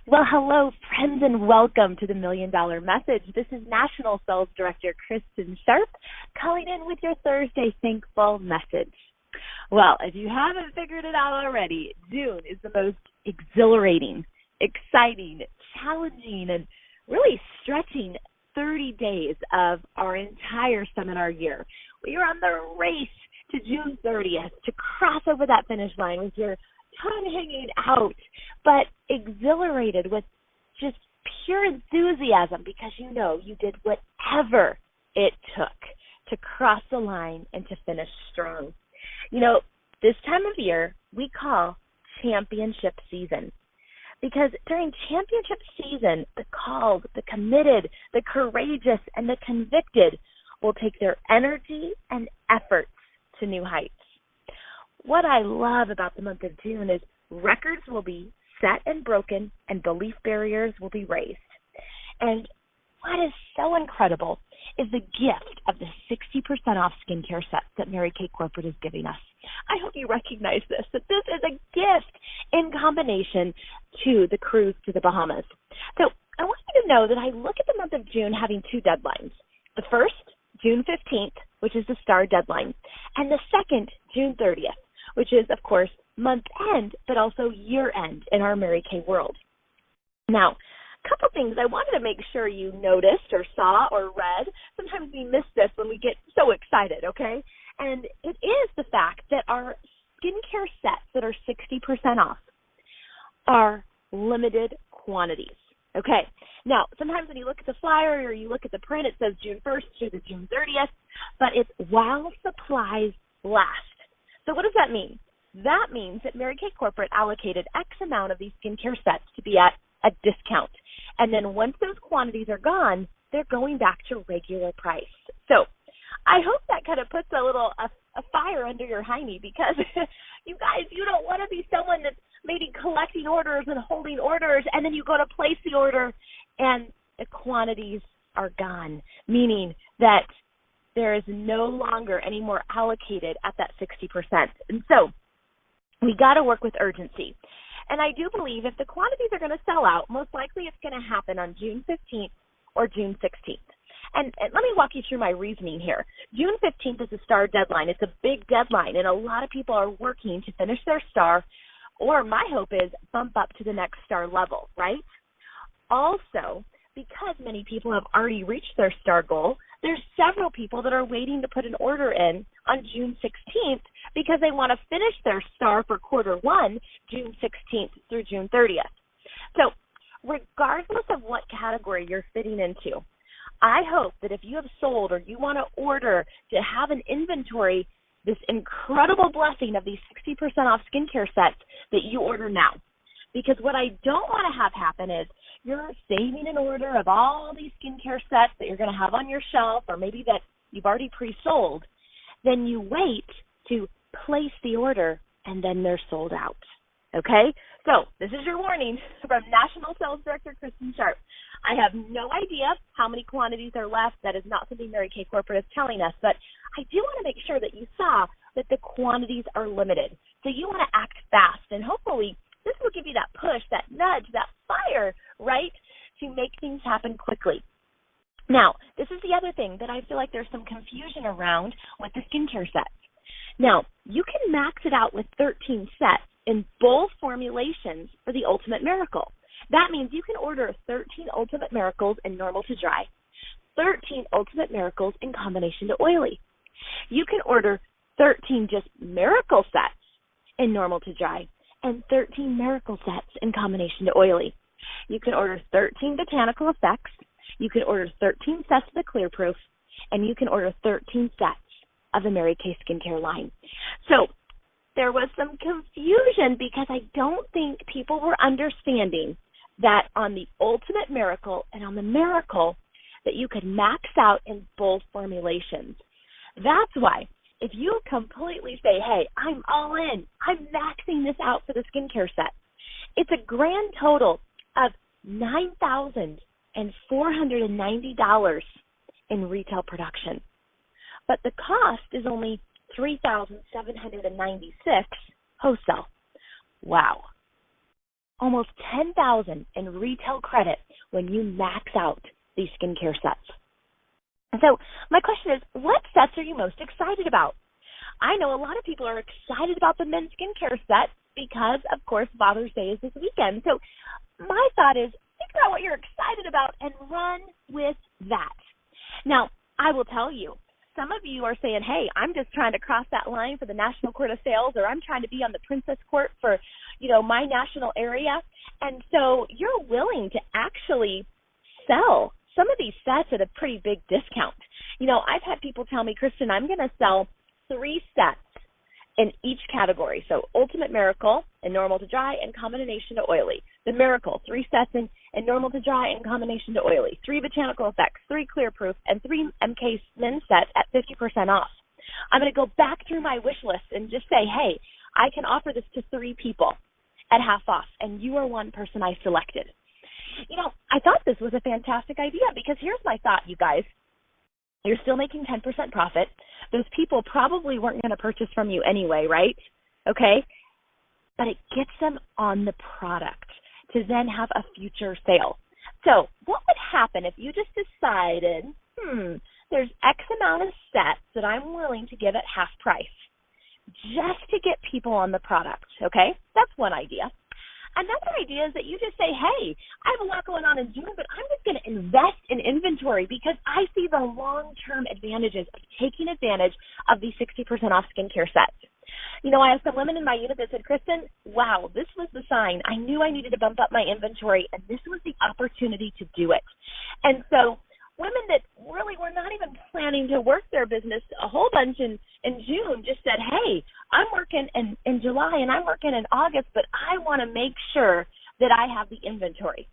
Well, hello, friends, and welcome to the Million Dollar Message. This is National Sales Director Kristin Sharpe calling in with your Thursday Thankful Message. Well, if you haven't figured it out already, June is the most exhilarating, exciting, challenging, and really stretching 30 days of our entire seminar year. We are on the race to June 30th to cross over that finish line with your tongue hanging out, but exhilarated with just pure enthusiasm because you know you did whatever it took to cross the line and to finish strong. You know, this time of year we call championship season because during championship season, the called, the committed, the courageous, and the convicted will take their energy and efforts to new heights. What I love about the month of June is records will be set and broken and belief barriers will be raised. And what is so incredible is the gift of the 60% off skincare sets that Mary Kay Corporate is giving us. I hope you recognize this, that this is a gift in combination to the cruise to the Bahamas. So I want you to know that I look at the month of June having two deadlines. The first, June 15th, which is the STAR deadline, and the second, June 30th, which is, of course, month end, but also year end in our Mary Kay world. Now, a couple things I wanted to make sure you noticed or saw or read. Sometimes we miss this when we get so excited, okay? And it is the fact that our skincare sets that are 60% off are limited quantities. Okay, now sometimes when you look at the flyer or you look at the print, it says June 1st through the June 30th, but it's while supplies last. So what does that mean? That means that Mary Kay Corporate allocated X amount of these skincare sets to be at a discount. And then once those quantities are gone, they're going back to regular price. So I hope that kind of puts a fire under your hiney because you guys, you don't want to be someone that's maybe collecting orders and holding orders, and then you go to place the order and the quantities are gone, meaning that there is no longer any more allocated at that 60%. And so we got to work with urgency. And I do believe if the quantities are going to sell out, most likely it's going to happen on June 15th or June 16th. And let me walk you through my reasoning here. June 15th is a STAR deadline. It's a big deadline, and a lot of people are working to finish their STAR, or my hope is bump up to the next STAR level, right? Also, because many people have already reached their STAR goal, there's several people that are waiting to put an order in on June 16th because they want to finish their STAR for quarter one, June 16th through June 30th. So regardless of what category you're fitting into, I hope that if you have sold or you want to order to have an inventory, this incredible blessing of these 60% off skincare sets, that you order now. Because what I don't want to have happen is you're saving an order of all these skincare sets that you're going to have on your shelf or maybe that you've already pre-sold. Then you wait to place the order and then they're sold out. Okay? So this is your warning from National Sales Director Kristin Sharpe. I have no idea how many quantities are left. That is not something Mary Kay Corporate is telling us, but I do want to make sure that you saw that the quantities are limited. So you want to act fast, and hopefully this will give you that push, that nudge, that fire, right, to make things happen quickly. Now, this is the other thing that I feel like there's some confusion around with the skincare sets. Now, you can max it out with 13 sets in both formulations for the Ultimate Miracle. That means you can order 13 Ultimate Miracles in normal to dry, 13 Ultimate Miracles in combination to oily. You can order 13 just Miracle sets in normal to dry and 13 Miracle sets in combination to oily. You can order 13 Botanical Effects. You can order 13 sets of the Clear Proof, and you can order 13 sets of the Mary Kay skincare line. So there was some confusion because I don't think people were understanding that on the Ultimate Miracle and on the Miracle that you could max out in both formulations. That's why if you completely say, hey, I'm all in, I'm maxing this out for the skincare set, it's a grand total of $9,490 in retail production. But the cost is only $3,796 wholesale. Wow. almost $10,000 in retail credit when you max out these skincare sets. And so my question is, what sets are you most excited about? I know a lot of people are excited about the men's skincare set because, of course, Father's Day is this weekend. So my thought is, figure out what you're excited about and run with that. Now, I will tell you, some of you are saying, hey, I'm just trying to cross that line for the National Court of Sales, or I'm trying to be on the Princess Court for, my national area. And so you're willing to actually sell some of these sets at a pretty big discount. I've had people tell me, Kristin, I'm going to sell 3 sets in each category. So Ultimate Miracle and Normal to Dry and Combination to Oily. The Miracle, 3 sets in Normal to Dry and Combination to Oily. 3 Botanical Effects, 3 Clear Proof, and 3 MK men's sets at 50% off. I'm going to go back through my wish list and just say, hey, I can offer this to 3 people at half off, and you are one person I selected. I thought this was a fantastic idea because here's my thought, you guys. You're still making 10% profit. Those people probably weren't going to purchase from you anyway, right? Okay? But it gets them on the product to then have a future sale. So what would happen if you just decided, there's X amount of sets that I'm willing to give at half price just to get people on the product, okay? That's one idea. Another idea is that you just say, hey, I have a lot going on in June, but I'm just going to invest in inventory because I see the long-term advantages of taking advantage of these 60% off skincare sets. I have some women in my unit that said, Kristin, wow, this was the sign. I knew I needed to bump up my inventory, and this was the opportunity to do it. And so women that really were not even planning to work their business a whole bunch in June just said, hey, I'm working in July and I'm working in August, but I want to make sure that I have the inventory.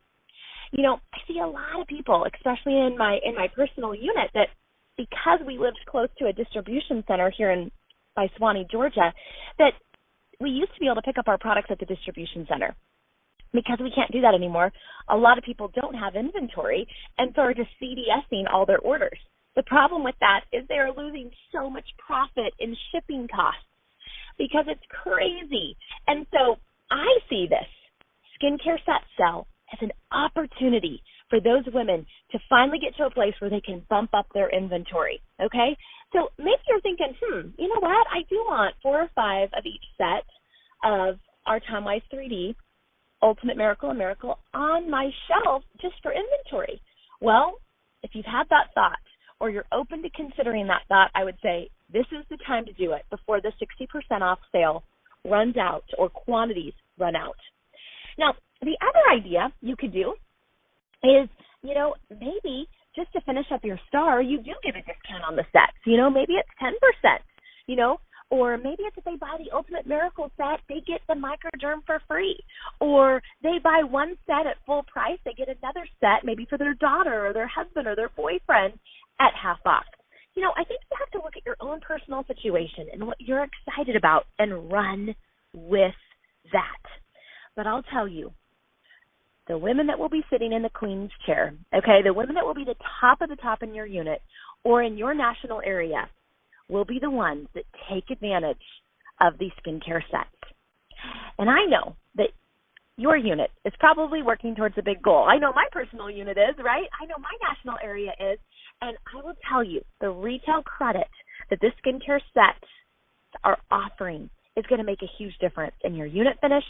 I see a lot of people, especially in my personal unit, that because we lived close to a distribution center here by Suwanee, Georgia, that we used to be able to pick up our products at the distribution center. Because we can't do that anymore, a lot of people don't have inventory and so are just CDSing all their orders. The problem with that is they are losing so much profit in shipping costs because it's crazy. And so I see this skincare set sell as an opportunity for those women to finally get to a place where they can bump up their inventory, okay? So maybe you're thinking, you know what? I do want 4 or 5 of each set of our Time-Wise 3D Ultimate Miracle and Miracle on my shelf just for inventory. Well, if you've had that thought or you're open to considering that thought, I would say this is the time to do it before the 60% off sale runs out or quantities run out. Now, the other idea you could do is, maybe just to finish up your star, you do give a discount on the sets. Maybe it's 10%, or maybe it's if they buy the Ultimate Miracle set, they get the Microderm for free. Or they buy one set at full price, they get another set maybe for their daughter or their husband or their boyfriend at half off. I think you have to look at your own personal situation and what you're excited about and run with that. But I'll tell you, the women that will be sitting in the queen's chair, okay, the women that will be the top of the top in your unit or in your national area will be the ones that take advantage of these skincare sets. And I know that your unit is probably working towards a big goal. I know my personal unit is, right? I know my national area is. And I will tell you, the retail credit that this skincare sets are offering is going to make a huge difference in your unit finish,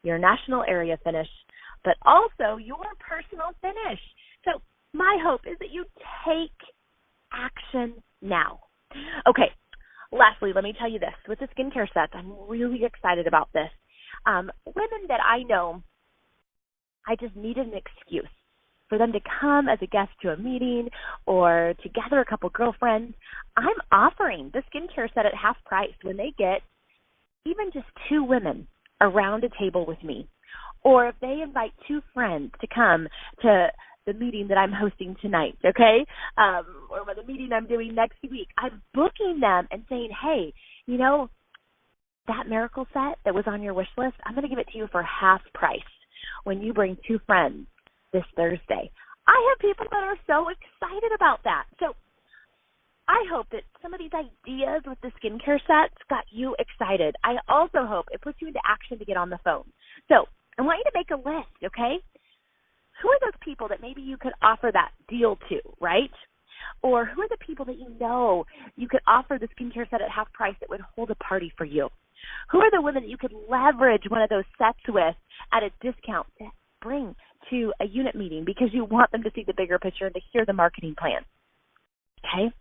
your national area finish, but also your personal finish. So my hope is that you take action now. Okay, lastly, let me tell you this. With the skincare sets, I'm really excited about this. Women that I know, I just needed an excuse for them to come as a guest to a meeting or to gather a couple girlfriends. I'm offering the skincare set at half price when they get even just 2 women around a table with me. Or if they invite 2 friends to come to the meeting that I'm hosting tonight, okay, or the meeting I'm doing next week, I'm booking them and saying, hey, that miracle set that was on your wish list, I'm going to give it to you for half price when you bring 2 friends this Thursday. I have people that are so excited about that. So I hope that some of these ideas with the skincare sets got you excited. I also hope it puts you into action to get on the phone. So I want you to make a list, okay? Who are those people that maybe you could offer that deal to, right? Or who are the people that you know you could offer the skincare set at half price that would hold a party for you? Who are the women that you could leverage one of those sets with at a discount to bring to a unit meeting because you want them to see the bigger picture and to hear the marketing plan? Okay?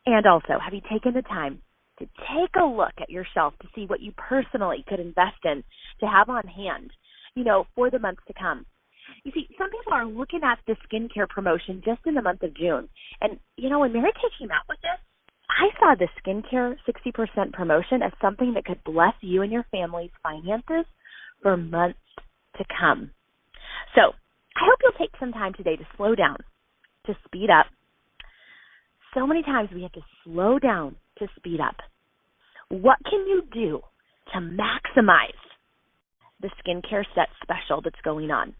And also, have you taken the time to take a look at your shelf to see what you personally could invest in to have on hand, for the months to come? You see, some people are looking at the skincare promotion just in the month of June. And, when Mary Kay came out with this, I saw the skincare 60% promotion as something that could bless you and your family's finances for months to come. So I hope you'll take some time today to slow down, to speed up. So many times we have to slow down to speed up. What can you do to maximize the skincare set special that's going on?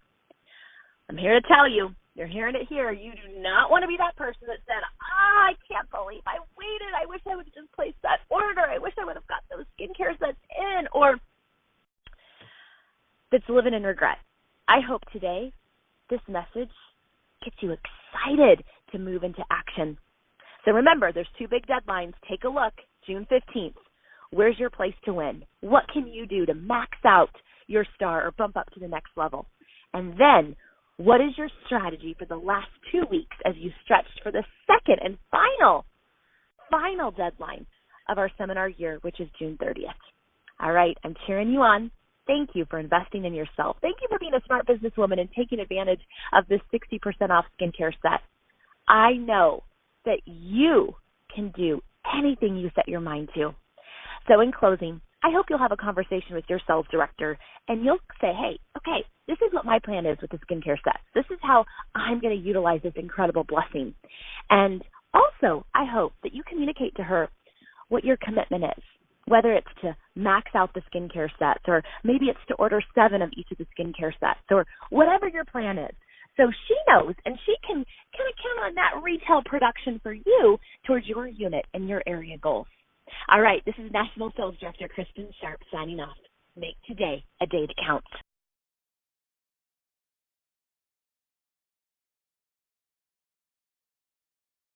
I'm here to tell you, you're hearing it here, you do not want to be that person that said, I can't believe I waited. I wish I would have just placed that order. I wish I would have got those skincare sets in, or that's living in regret. I hope today this message gets you excited to move into action. So remember, there's 2 big deadlines. Take a look, June 15th. Where's your place to win? What can you do to max out your star or bump up to the next level? And then, what is your strategy for the last 2 weeks as you stretched for the second and final deadline of our seminar year, which is June 30th? All right, I'm cheering you on. Thank you for investing in yourself. Thank you for being a smart businesswoman and taking advantage of this 60% off skincare set. I know that you can do anything you set your mind to. So in closing, I hope you'll have a conversation with your sales director and you'll say, hey, okay, this is what my plan is with the skincare set. This is how I'm going to utilize this incredible blessing. And also, I hope that you communicate to her what your commitment is, whether it's to max out the skincare sets or maybe it's to order 7 of each of the skincare sets or whatever your plan is. So she knows and she can kind of count on that retail production for you towards your unit and your area goals. All right, this is National Sales Director Kristin Sharpe signing off. Make today a day that counts.